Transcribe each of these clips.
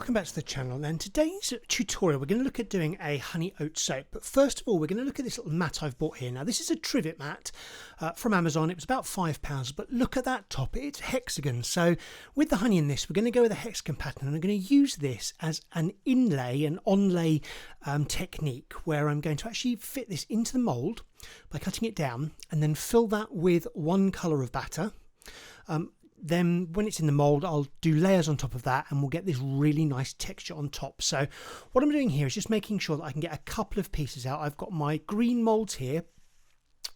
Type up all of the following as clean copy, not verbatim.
welcome back to the channel. Now in today's tutorial we're going to look at doing a honey oat soap, but first of all we're going to look at this little mat I've bought here. Now this is a trivet mat from Amazon. It was about £5, but look at that top, it's hexagon. So with the honey in this we're going to go with a hexagon pattern, and I'm going to use this as an inlay, an onlay technique, where I'm going to actually fit this into the mould by cutting it down and then fill that with one colour of batter. Then when it's in the mould I'll do layers on top of that and we'll get this really nice texture on top. So what I'm doing here is just making sure that I can get a couple of pieces out. I've got my green moulds here,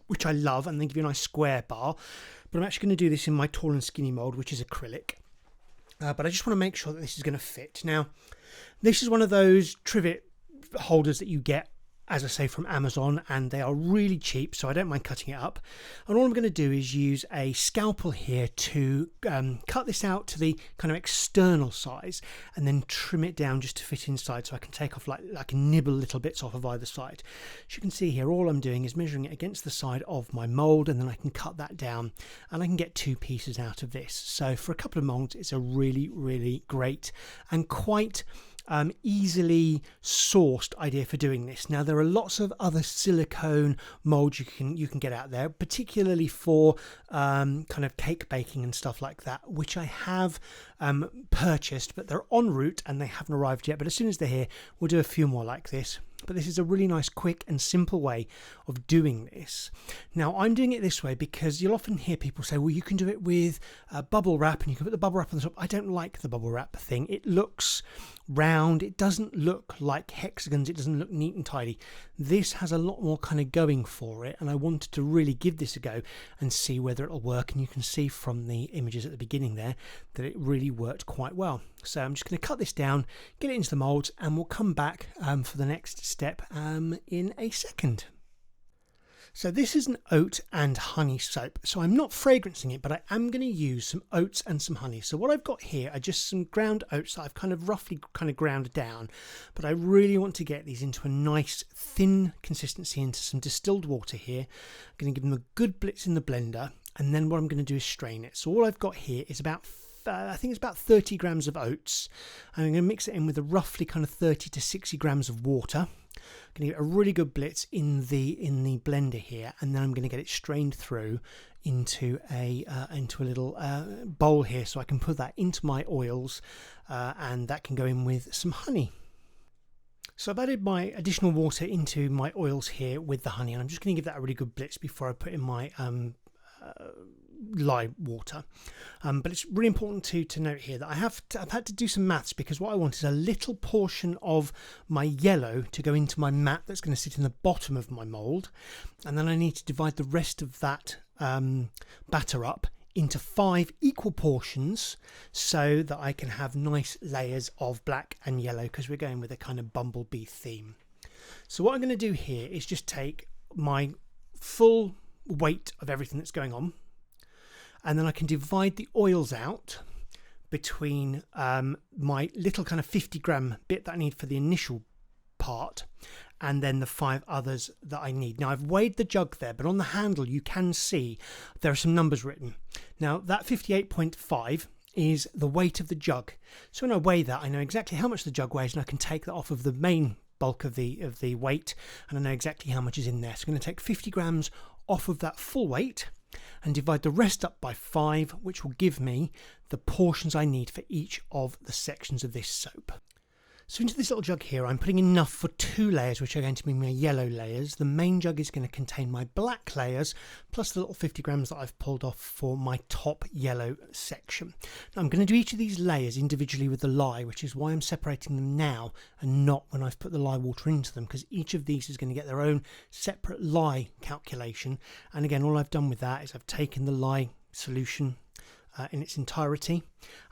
which I love, and they give you a nice square bar, but I'm actually going to do this in my tall and skinny mould, which is acrylic. But I just want to make sure that this is going to fit. Now this is one of those trivet holders that you get, as I say, from Amazon, and they are really cheap, so I don't mind cutting it up. And all I'm going to do is use a scalpel here to cut this out to the kind of external size and then trim it down just to fit inside, so I can take off like nibble little bits off of either side. As you can see here, all I'm doing is measuring it against the side of my mould, and then I can cut that down and I can get two pieces out of this. So for a couple of moulds it's a really great and quite easily sourced idea for doing this. Now there are lots of other silicone molds you can get out there, particularly for kind of cake baking and stuff like that, which I have purchased, but they're en route and they haven't arrived yet. But as soon as they're here we'll do a few more like this. But this is a really nice, quick and simple way of doing this. Now I'm doing it this way because you'll often hear people say, well, you can do it with bubble wrap and you can put the bubble wrap on the top. I don't like the bubble wrap thing. It looks round, it doesn't look like hexagons, it doesn't look neat and tidy. This has a lot more kind of going for it, and I wanted to really give this a go and see whether it'll work. And you can see from the images at the beginning there that it really worked quite well. So I'm just going to cut this down, get it into the moulds, and we'll come back for the next step in a second. So this is an oat and honey soap. So I'm not fragrancing it, but I am going to use some oats and some honey. So what I've got here are just some ground oats that I've kind of roughly ground down, but I really want to get these into a nice thin consistency, into some distilled water here. I'm going to give them a good blitz in the blender, and then what I'm going to do is strain it. So all I've got here is about I think it's about 30 grams of oats, and I'm going to mix it in with a roughly kind of 30 to 60 grams of water. I'm going to get a really good blitz in the blender here, and then I'm going to get it strained through into a little bowl here, so I can put that into my oils, and that can go in with some honey. So I've added my additional water into my oils here with the honey, and I'm just going to give that a really good blitz before I put in my lye water. But it's really important to note here that I've had to do some maths, because what I want is a little portion of my yellow to go into my mat that's going to sit in the bottom of my mould, and then I need to divide the rest of that batter up into 5 equal portions so that I can have nice layers of black and yellow, because we're going with a kind of bumblebee theme. So what I'm going to do here is just take my full weight of everything that's going on, and then I can divide the oils out between my little kind of 50 gram bit that I need for the initial part, and then the 5 others that I need. Now I've weighed the jug there, but on the handle you can see there are some numbers written. Now that 58.5 is the weight of the jug. So when I weigh that, I know exactly how much the jug weighs, and I can take that off of the main bulk of the weight, and I know exactly how much is in there. So I'm going to take 50 grams off of that full weight and divide the rest up by 5, which will give me the portions I need for each of the sections of this soap. So into this little jug here I'm putting enough for 2 layers, which are going to be my yellow layers. The main jug is going to contain my black layers, plus the little 50 grams that I've pulled off for my top yellow section. Now I'm going to do each of these layers individually with the lye, which is why I'm separating them now and not when I've put the lye water into them, because each of these is going to get their own separate lye calculation. And again, all I've done with that is I've taken the lye solution in its entirety,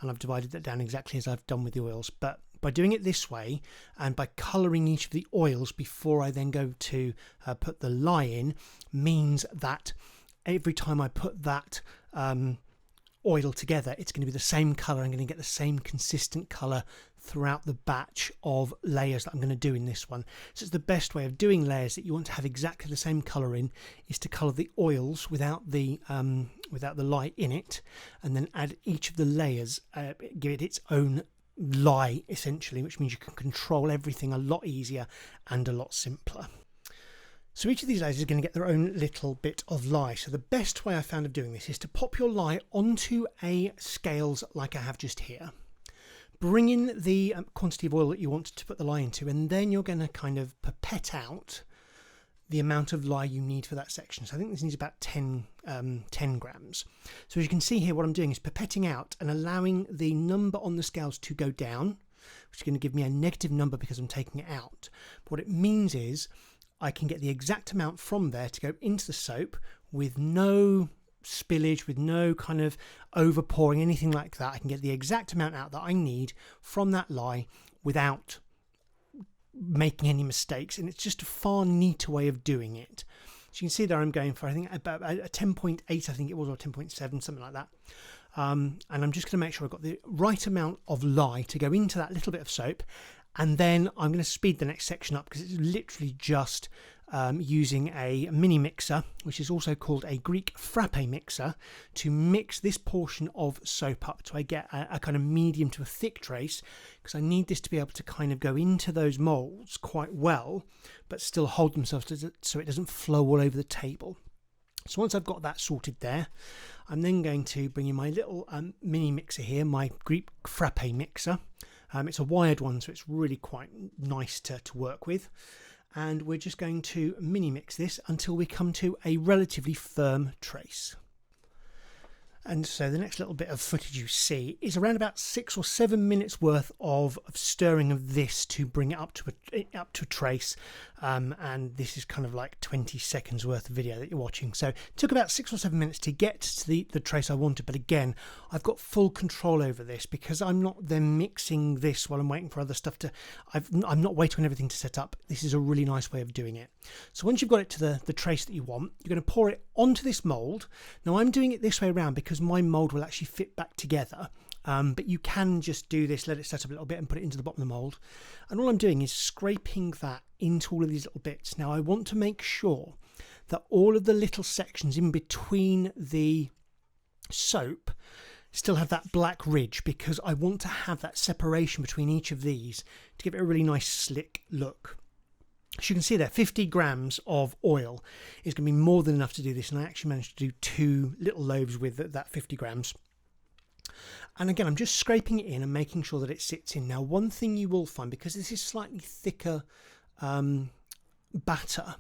and I've divided that down exactly as I've done with the oils. But by doing it this way, and by colouring each of the oils before I then go to put the lye in, means that every time I put that oil together, it's going to be the same colour. I'm going to get the same consistent colour throughout the batch of layers that I'm going to do in this one. So it's the best way of doing layers that you want to have exactly the same colour in, is to colour the oils without the lye in it, and then add each of the layers, give it its own lye essentially, which means you can control everything a lot easier and a lot simpler. So each of these layers is going to get their own little bit of lye. So the best way I found of doing this is to pop your lye onto a scales like I have just here. Bring in the quantity of oil that you want to put the lye into, and then you're going to kind of pipette out the amount of lye you need for that section. So I think this needs about 10 grams. So as you can see here, what I'm doing is pipetting out and allowing the number on the scales to go down, which is going to give me a negative number because I'm taking it out. But what it means is I can get the exact amount from there to go into the soap with no spillage, with no kind of over pouring, anything like that. I can get the exact amount out that I need from that lye without making any mistakes, and it's just a far neater way of doing it. So you can see there I'm going for, I think, about a 10.8, I think it was, or 10.7, something like that. And I'm just going to make sure I've got the right amount of lye to go into that little bit of soap, and then I'm going to speed the next section up because it's literally just using a mini mixer, which is also called a Greek frappe mixer, to mix this portion of soap up so I get a kind of medium to a thick trace, because I need this to be able to kind of go into those moulds quite well but still hold themselves so it doesn't flow all over the table. So once I've got that sorted there, I'm then going to bring in my little mini mixer here, my Greek frappe mixer. It's a wired one, so it's really quite nice to work with. And we're just going to mini mix this until we come to a relatively firm trace. And so the next little bit of footage you see is around about 6 or 7 minutes worth of stirring of this to bring it up to a trace. And this is kind of like 20 seconds worth of video that you're watching. So it took about 6 or 7 minutes to get to the trace I wanted. But again, I've got full control over this because I'm not then mixing this while I'm waiting for other stuff to... I'm not waiting on everything to set up. This is a really nice way of doing it. So once you've got it to the trace that you want, you're going to pour it onto this mould. Now I'm doing it this way around because my mould will actually fit back together, but you can just do this, let it set up a little bit and put it into the bottom of the mould. And all I'm doing is scraping that into all of these little bits. Now I want to make sure that all of the little sections in between the soap still have that black ridge, because I want to have that separation between each of these to give it a really nice slick look. As you can see there, 50 grams of oil is going to be more than enough to do this, and I actually managed to do 2 little loaves with that 50 grams. And again, I'm just scraping it in and making sure that it sits in. Now, one thing you will find, because this is slightly thicker batter,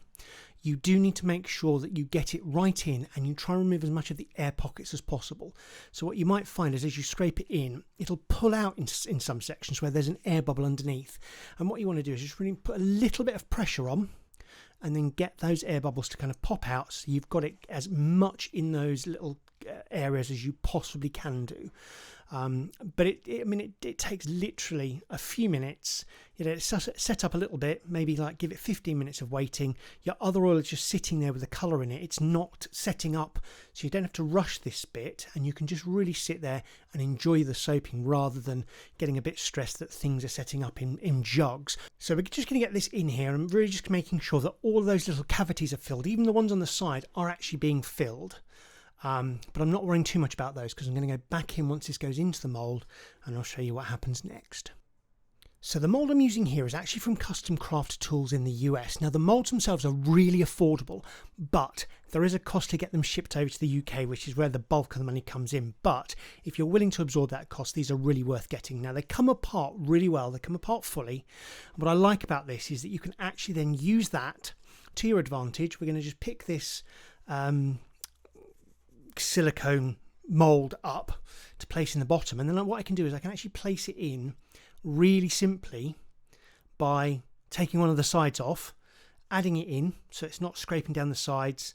you do need to make sure that you get it right in and you try and remove as much of the air pockets as possible. So what you might find is as you scrape it in, it'll pull out in some sections where there's an air bubble underneath. And what you want to do is just really put a little bit of pressure on and then get those air bubbles to kind of pop out, so you've got it as much in those little areas as you possibly can do. But it takes literally a few minutes. It's set up a little bit, maybe like give it 15 minutes of waiting. Your other oil is just sitting there with the colour in it. It's not setting up, so you don't have to rush this bit, and you can just really sit there and enjoy the soaping rather than getting a bit stressed that things are setting up in jugs. So we're just going to get this in here and really just making sure that all of those little cavities are filled. Even the ones on the side are actually being filled. But I'm not worrying too much about those because I'm going to go back in once this goes into the mould, and I'll show you what happens next. So the mould I'm using here is actually from Custom Craft Tools in the US. Now the moulds themselves are really affordable, but there is a cost to get them shipped over to the UK, which is where the bulk of the money comes in. But if you're willing to absorb that cost, these are really worth getting. Now they come apart really well, they come apart fully. And what I like about this is that you can actually then use that to your advantage. We're going to just pick this silicone mould up to place in the bottom, and then what I can do is I can actually place it in really simply by taking one of the sides off, adding it in so it's not scraping down the sides.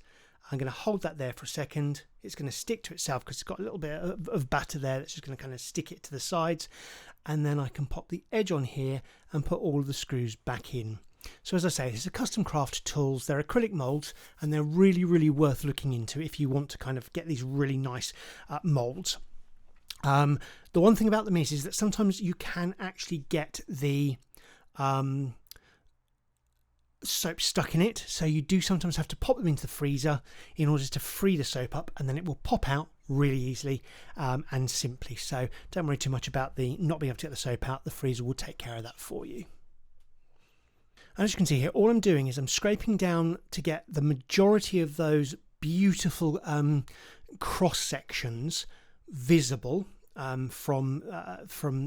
I'm going to hold that there for a second. It's going to stick to itself because it's got a little bit of batter there that's just going to kind of stick it to the sides, and then I can pop the edge on here and put all of the screws back in. So as I say, this is a Custom Craft Tools. They're acrylic moulds, and they're really, really worth looking into if you want to kind of get these really nice moulds. The one thing about them is that sometimes you can actually get the soap stuck in it, so you do sometimes have to pop them into the freezer in order to free the soap up, and then it will pop out really easily and simply. So don't worry too much about the not being able to get the soap out. The freezer will take care of that for you. And as you can see here, all I'm doing is I'm scraping down to get the majority of those beautiful cross sections visible from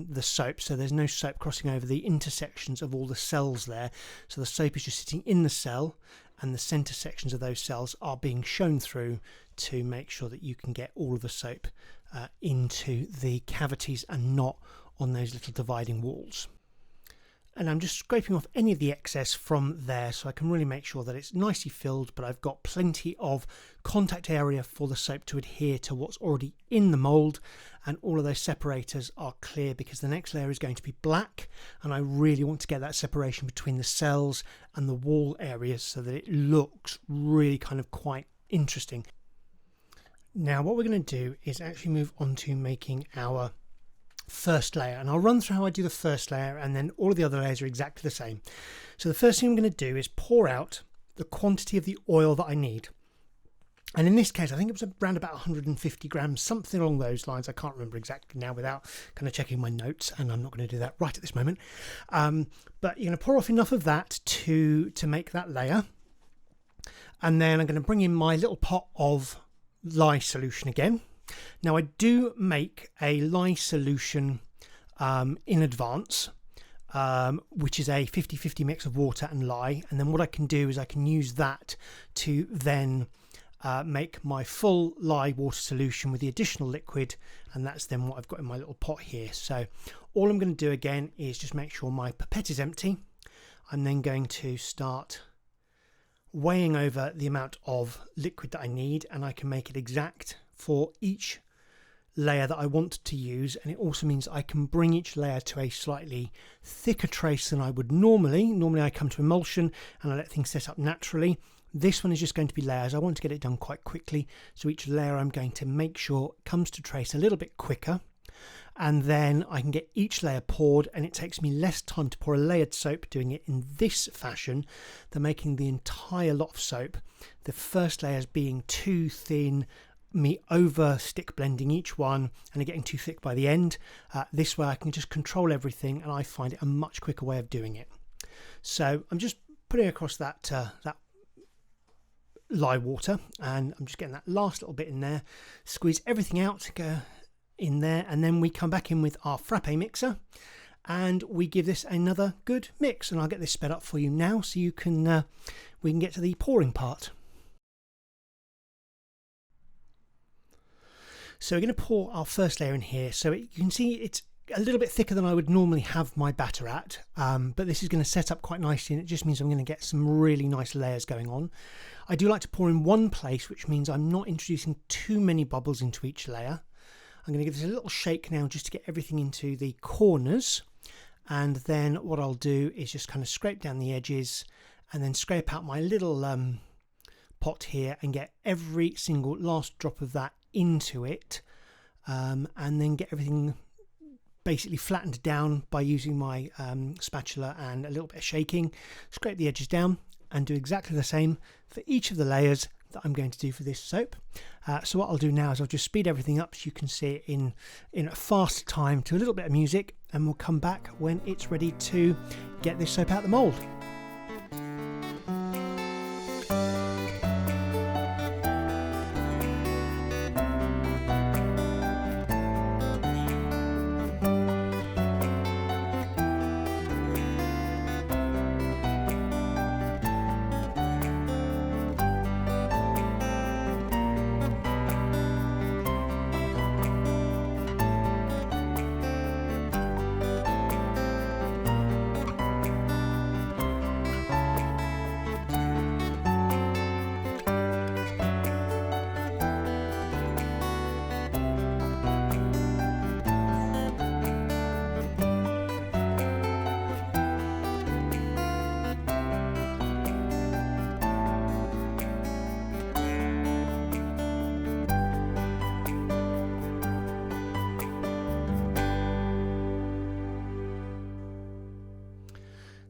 the soap, so there's no soap crossing over the intersections of all the cells there. So the soap is just sitting in the cell, and the center sections of those cells are being shown through to make sure that you can get all of the soap into the cavities and not on those little dividing walls. And I'm just scraping off any of the excess from there so I can really make sure that it's nicely filled, but I've got plenty of contact area for the soap to adhere to what's already in the mould, and all of those separators are clear because the next layer is going to be black, and I really want to get that separation between the cells and the wall areas so that it looks really kind of quite interesting. Now what we're going to do is actually move on to making our first layer, and I'll run through how I do the first layer, and then all of the other layers are exactly the same. So the first thing I'm going to do is pour out the quantity of the oil that I need, and in this case I think it was around about 150 grams, something along those lines. I can't remember exactly now without kind of checking my notes, and I'm not going to do that right at this moment, but you're going to pour off enough of that to make that layer, and then I'm going to bring in my little pot of lye solution again. Now I do make a lye solution in advance, which is a 50-50 mix of water and lye, and then what I can do is I can use that to then make my full lye water solution with the additional liquid, and that's then what I've got in my little pot here. So all I'm going to do again is just make sure my pipette is empty. I'm then going to start weighing over the amount of liquid that I need, and I can make it exact for each layer that I want to use, and it also means I can bring each layer to a slightly thicker trace than I would normally. Normally I come to emulsion and I let things set up naturally. This one is just going to be layers. I want to get it done quite quickly, so each layer I'm going to make sure comes to trace a little bit quicker, and then I can get each layer poured, and it takes me less time to pour a layered soap doing it in this fashion than making the entire lot of soap, the first layers being too thin, me over stick blending each one and it getting too thick by the end. This way I can just control everything, and I find it a much quicker way of doing it. So I'm just putting across that lye water, and I'm just getting that last little bit in there, squeeze everything out, go in there, and then we come back in with our frappe mixer and we give this another good mix, and I'll get this sped up for you now so you can we can get to the pouring part. So we're going to pour our first layer in here. So you can see it's a little bit thicker than I would normally have my batter at, but this is going to set up quite nicely, and it just means I'm going to get some really nice layers going on. I do like to pour in one place, which means I'm not introducing too many bubbles into each layer. I'm going to give this a little shake now just to get everything into the corners, and then what I'll do is just kind of scrape down the edges and then scrape out my little pot here and get every single last drop of that into it, and then get everything basically flattened down by using my spatula and a little bit of shaking. Scrape the edges down and do exactly the same for each of the layers that I'm going to do for this soap. So what I'll do now is I'll just speed everything up so you can see it in a fast time to a little bit of music, and we'll come back when it's ready to get this soap out the mould.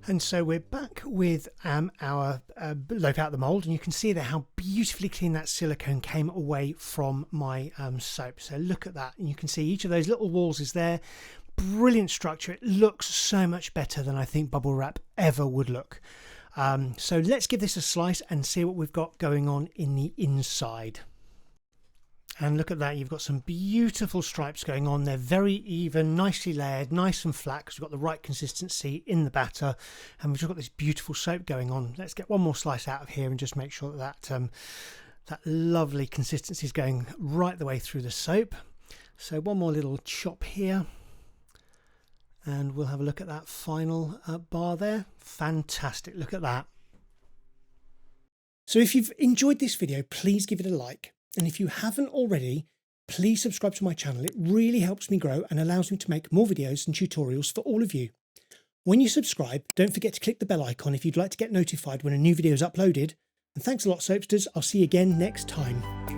And so we're back with our loaf out of the mould, and you can see there how beautifully clean that silicone came away from my soap. So look at that, and you can see each of those little walls is there. Brilliant structure. It looks so much better than I think bubble wrap ever would look. So let's give this a slice and see what we've got going on in the inside. And look at that, you've got some beautiful stripes going on. They're very even, nicely layered, nice and flat, because we've got the right consistency in the batter, and we've just got this beautiful soap going on. Let's get one more slice out of here and just make sure that that lovely consistency is going right the way through the soap. So one more little chop here, and we'll have a look at that final bar there. Fantastic, look at that. So if you've enjoyed this video, please give it a like. And if you haven't already, please subscribe to my channel. It really helps me grow and allows me to make more videos and tutorials for all of you. When you subscribe, don't forget to click the bell icon if you'd like to get notified when a new video is uploaded. And thanks a lot, Soapsters. I'll see you again next time.